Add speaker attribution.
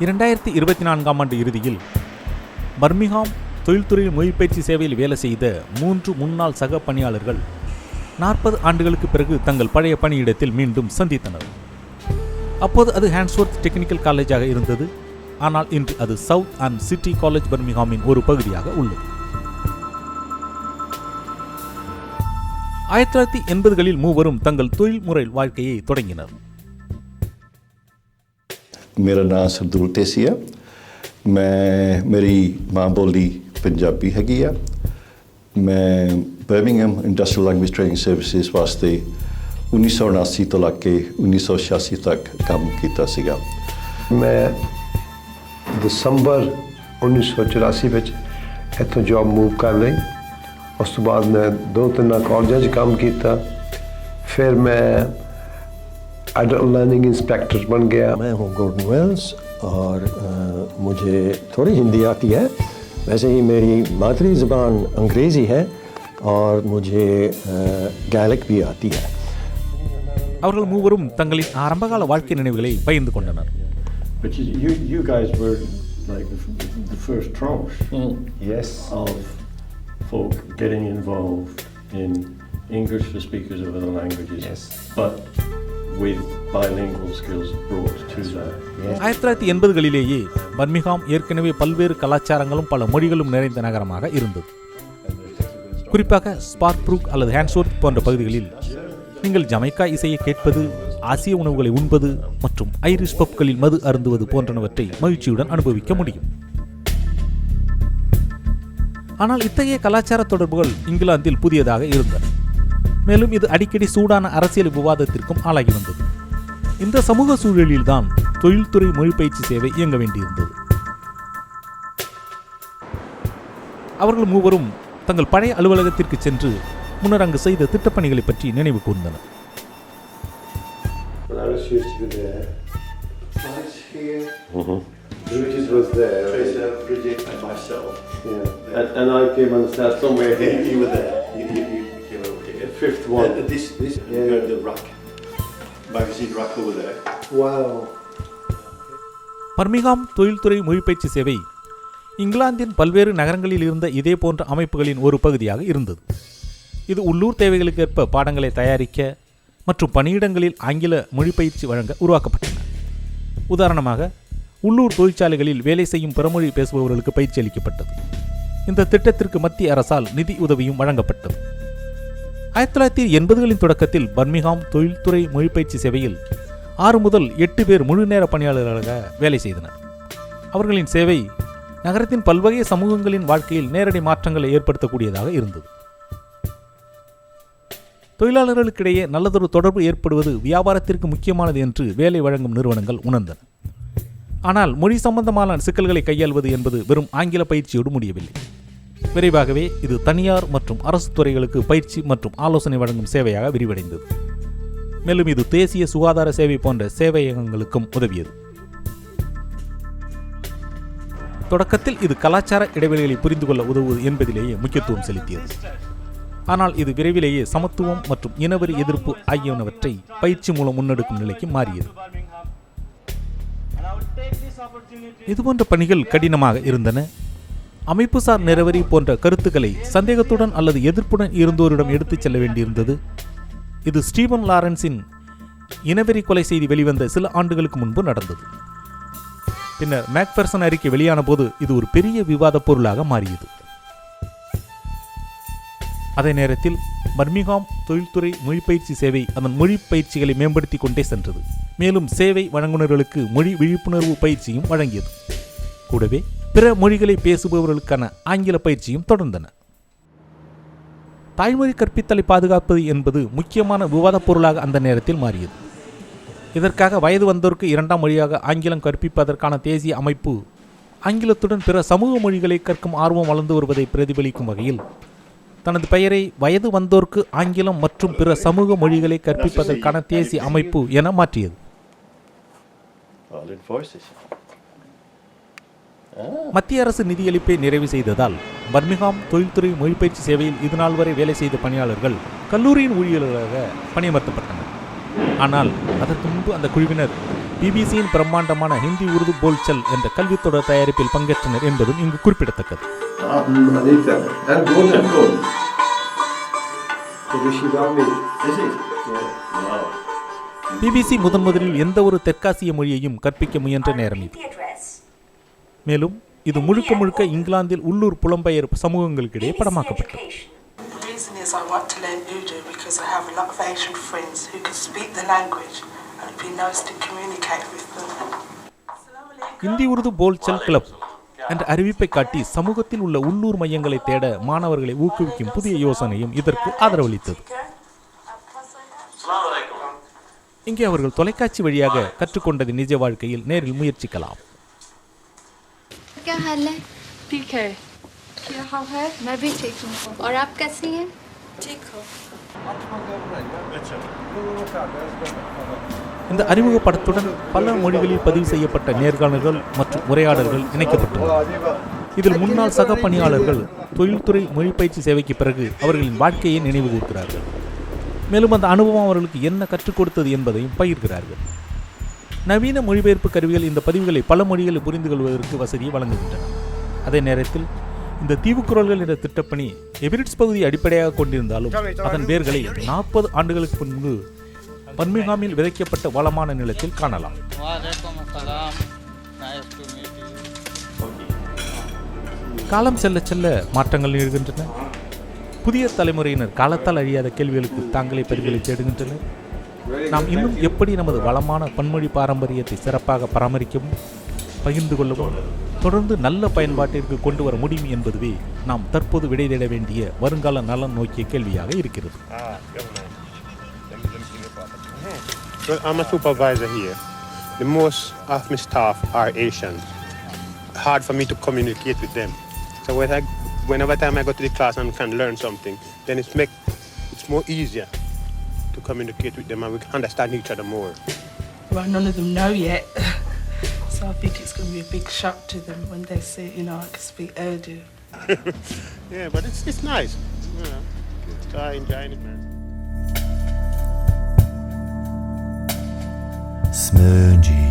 Speaker 1: 2024ஆம் ஆண்டு இறுதியில் பர்மிங்ஹாம் தொழில்துறை மொழிபெயர்ச்சி சேவையில் வேலை செய்த 3 முன்னாள் சக பணியாளர்கள் 40 ஆண்டுகளுக்கு பிறகு தங்கள் பழைய பணியிடத்தில் மீண்டும் சந்தித்தனர். அப்போது அது ஹேண்ட்ஸ்வொர்த் டெக்னிக்கல் காலேஜாக இருந்தது. ஆனால் இன்று அது சவுத் அண்ட் சிட்டி காலேஜ் பர்மிங்ஹாமின் ஒரு பகுதியாக உள்ளது. 1980களில் மூவரும் தங்கள் தொழில்முறை வாழ்க்கையை தொடங்கினர்.
Speaker 2: मेरा नाम सरदूल टेसी है। मेरी माँ बोली पंजाबी हैगी है। मैं Birmingham industrial language training services वास्ते 1979 तो लग के 1986 तक काम किया सीगा।
Speaker 3: मैं दिसंबर 1984 ਵਿੱਚ ਇੱਥੋਂ ਜੌਬ मूव कर ਲਈ। ਉਸ ਤੋਂ ਬਾਅਦ मैं 2-3 ਕਾਲਜਾਂ 'ਚ काम ਕੀਤਾ। फिर मैं एडल्ट लर्निंग इंस्पेक्टर बन गया।
Speaker 4: मैं हूँ गॉर्डन वेल्स और मुझे थोड़ी हिंदी आती है। वैसे ही मेरी मातृ ज़बान अंग्रेज़ी है और मुझे गैलिक भी आती है।
Speaker 1: அவர்கள் மூவரும் தங்களின் ஆரம்பகால வாழ்க்கை நினைவுகளை பகிர்ந்து கொண்டனர்.
Speaker 5: But you guys were like the first tranche
Speaker 3: Yes.
Speaker 5: of folk getting involved in English for speakers of other languages.
Speaker 3: Yes.
Speaker 5: But with bilingual skills brought to that.
Speaker 1: 1980களிலேயே பர்மிங்ஹாம் ஏற்கனவே பல்வேறு கலாச்சாரங்களும் பல மொழிகளும் நிறைந்த நகரமாக இருந்தது. குறிப்பாக ஸ்பார்க்ப்ரூக் அல்லது ஹேண்ட்ஸ்வொர்த் போன்ற பகுதிகளில் நீங்கள் ஜமைக்கா இசையை கேட்பது, ஆசிய உணவுகளை உண்பது மற்றும் ஐரிஷ் பப்களில் மது அருந்துவது போன்றனவற்றை மகிழ்ச்சியுடன் அனுபவிக்க முடியும். ஆனால் இத்தகைய கலாச்சார தொடர்புகள் இங்கிலாந்தில் புதியதாக இருந்தன. மேலும் இது அடிக்கடி சூடான அரசியல் விவாதத்திற்கும் ஆளாகி வந்தது. இந்த சமூக சூழலில்தான் தொழில்துறை மொழிபெயர்ச்சி சேவை இயங்க வேண்டியிருந்தது. அவர்கள் மூவரும் தங்கள் பழைய அலுவலகத்திற்கு சென்று முன்னர் அங்கு செய்த திட்டப்பணிகளை பற்றி நினைவு கூர்ந்தனர்.
Speaker 3: Bridget was there.
Speaker 2: Tracer, Bridget and myself.
Speaker 3: Yeah. And I came on staff somewhere here.
Speaker 2: You were there. You came over here.
Speaker 3: Fifth one.
Speaker 2: This
Speaker 3: Yeah.
Speaker 2: the rack. Magazine rack over there.
Speaker 3: Wow.
Speaker 1: Birmingham தொழில்துறை மொழிபெயர்ச்சி சேவை இங்கிலாந்தின் பல்வேறு நகரங்களில் இருந்த இதே போன்ற அமைப்புகளின் ஒரு பகுதியாக இருந்தது. இது உள்ளூர் தேவைகளுக்கேற்ப பாடங்களை தயாரிக்க மற்றும் பணியிடங்களில் ஆங்கில மொழிபெயர்ச்சி வழங்க உருவாக்கப்பட்டன. உதாரணமாக உள்ளூர் தொழிற்சாலைகளில் வேலை செய்யும் பிறமொழி பேசுபவர்களுக்கு பயிற்சி அளிக்கப்பட்டது. இந்த திட்டத்திற்கு மத்திய அரசால் நிதி உதவியும் வழங்கப்பட்டது. 1980களின் தொடக்கத்தில் பர்மிங்ஹாம் தொழில்துறை மொழிபெயர்ச்சி சேவையில் 6 முதல் 8 பேர் முழு நேர பணியாளர்களாக வேலை செய்தனர். அவர்களின் சேவை நகரத்தின் பல்வகை சமூகங்களின் வாழ்க்கையில் நேரடி மாற்றங்களை ஏற்படுத்தக்கூடியதாக இருந்தது. தொழிலாளர்களுக்கிடையே நல்லதொரு தொடர்பு ஏற்படுவது வியாபாரத்திற்கு முக்கியமானது என்று வேலை வழங்கும் நிறுவனங்கள் உணர்ந்தன. ஆனால் மொழி சம்பந்தமான சிக்கல்களை கையாள்வது என்பது வெறும் ஆங்கில பயிற்சியோடு முடியவில்லை. விரைவாகவே இது தனியார் மற்றும் அரசு துறைகளுக்கு பயிற்சி மற்றும் ஆலோசனை வழங்கும் சேவையாக விரிவடைந்தது. மேலும் இது தேசிய சுகாதார சேவை போன்ற சேவையகங்களுக்கும் உதவியது. தொடக்கத்தில் இது கலாச்சார இடைவெளிகளை புரிந்து கொள்ள உதவுவது என்பதிலேயே முக்கியத்துவம் செலுத்தியது. ஆனால் இது விரைவிலேயே சமத்துவம் மற்றும் இனவெறி எதிர்ப்பு ஆகியவற்றை பயிற்சி மூலம் முன்னெடுக்கும் நிலைக்கு மாறியது. இதுபோன்ற பணிகள் கடினமாக இருந்தன. அமைப்புசார் நிறவெறி போன்ற கருத்துக்களை சந்தேகத்துடன் அல்லது எதிர்ப்புடன் இருந்தோரிடம் எடுத்துச் செல்ல வேண்டியிருந்தது. இது ஸ்டீவன் லாரன்ஸின் இனவெறி கொலை செய்தி வெளிவந்த சில ஆண்டுகளுக்கு முன்பு நடந்தது. பின்னர் மேக்பெர்சன் அறிக்கை வெளியான போது இது ஒரு பெரிய விவாத பொருளாக மாறியது. அதே நேரத்தில் பர்மிங்ஹாம் தொழில்துறை மொழிபெயர்ச்சி சேவை அதன் மொழி பயிற்சிகளை மேம்படுத்தி கொண்டே சென்றது. மேலும் சேவை வழங்குநர்களுக்கு மொழி விழிப்புணர்வு பயிற்சியும் வழங்கியது. கூடவே பிற மொழிகளை பேசுபவர்களுக்கான ஆங்கில பயிற்சியும் தொடர்ந்தன. தாய்மொழி கற்பித்தலை பாதுகாப்பது என்பது முக்கியமான விவாதப் பொருளாக அந்த நேரத்தில் மாறியது. இதற்காக வயது வந்தோருக்கு 2ஆம் மொழியாக ஆங்கிலம் கற்பிப்பதற்கான தேசிய அமைப்பு ஆங்கிலத்துடன் பிற சமூக மொழிகளை கற்கும் ஆர்வம் வளர்ந்து வருவதை பிரதிபலிக்கும் வகையில் தனது பெயரை வயது வந்தோருக்கு ஆங்கிலம் மற்றும் பிற சமூக மொழிகளை கற்பிப்பதற்கான தேசிய அமைப்பு என மாற்றியது. மத்திய அரசு நிதியளிப்பை நிறைவு செய்ததால் பர்மிங்ஹாம் தொழில்துறை மொழிபெயர்ச்சி சேவையில் இதுநாள் வரை வேலை செய்த பணியாளர்கள் கல்லூரியின் ஊழியர்களாக பணியமர்த்தப்பட்டனர். ஆனால் அதற்கு முன்பு அந்த குழுவினர் பிபிசியின் பிரம்மாண்டமான ஹிந்தி உருது போல்சல் என்ற கல்வித்தொடர் தயாரிப்பில் பங்கேற்றனர் என்பதும் இங்கு குறிப்பிடத்தக்கது. பிபிசி முதலில் எந்த ஒரு தெற்காசிய மொழியையும் கற்பிக்க முயன்ற நேரம் இது. மேலும் இது முழுக்க முழுக்க இங்கிலாந்தில் உள்ளூர் புலம்பெயர் சமூகங்களுக்கிடையே படமாக்கப்பட்டது.
Speaker 6: I want to learn Urdu because I have a lot of Asian friends who can speak the language and it'd be nice to communicate with them.
Speaker 1: Hindi Urdu Bolchal club என்ற அறிவிப்பை காட்டி சமூகத்தில் உள்ள உள்ளூர் மையங்களை தேட மாணவர்களை ஊக்குவிக்கும் புதிய யோசனையும் இதற்கு ஆதரவளித்தது. இங்கே அவர்கள் தொலைக்காட்சி வழியாக கற்றுக்கொண்டது நிஜ வாழ்க்கையில் நேரில் முயற்சிக்கலாம்.
Speaker 7: क्या हाल है?
Speaker 6: ठीक है. क्या हाल है?
Speaker 7: मैं भी ठीक हूँ. और आप कैसी हैं?
Speaker 6: ठीक हो.
Speaker 1: இந்த அறிமுக படத்துடன் பல மொழிகளில் பதிவு செய்யப்பட்ட நேர்காணல்கள் மற்றும் உரையாடல்கள் இணைக்கப்பட்டுள்ளன. இதில் முன்னாள் சக பணியாளர்கள் தொழில்துறை மொழிப்பயிற்சி சேவைக்கு பிறகு அவர்களின் வாழ்க்கையை நினைவு கூர்க்கிறார்கள். மேலும் அந்த அனுபவம் அவர்களுக்கு என்ன கற்றுக் கொடுத்தது என்பதையும் பகிர்கிறார்கள். நவீன மொழிபெயர்ப்பு கருவிகள் இந்த பதிவுகளை பல மொழிகளில் புரிந்து கொள்வதற்கு வசதியை வழங்குகின்றன. அதே நேரத்தில் இந்த தீவுக்குரல்கள் என்ற திட்டப்பணி எபிரிட்ஸ் பகுதியை அடிப்படையாக கொண்டிருந்தாலும் அதன் வேர்களை 40 ஆண்டுகளுக்கு முன்பு பர்மிங்ஹாமில் விதைக்கப்பட்ட வளமான நிலத்தில் காணலாம். காலம் செல்ல செல்ல மாற்றங்கள் நிகழ்கின்றன. புதிய தலைமுறையினர் காலத்தால் அழியாத கேள்விகளுக்கு தாங்களே பதில்களை தேடுகின்றனர். நாம் இன்னும் எப்படி நமது வளமான பன்மொழி பாரம்பரியத்தை சிறப்பாக பராமரிக்கவும் பகிர்ந்து கொள்ளவும் தொடர்ந்து நல்ல பயன்பாட்டிற்கு கொண்டு வர முடியும் என்பதுவே நாம் தற்போது விடை தேட வேண்டிய வருங்கால நலன் நோக்கிய கேள்வியாக இருக்கிறது.
Speaker 8: Well, I'm a supervisor here. The most of my staff are Asians. Hard for me to communicate with them. So whenever time I go to the class and can learn something, then it's more easier to communicate with them and we can understand each other more.
Speaker 6: Well, none of them know yet. So I think it's going to be a big shock to them when they say, I can speak Urdu.
Speaker 8: Yeah, but it's nice. So I enjoy it, man.
Speaker 9: Smurgy.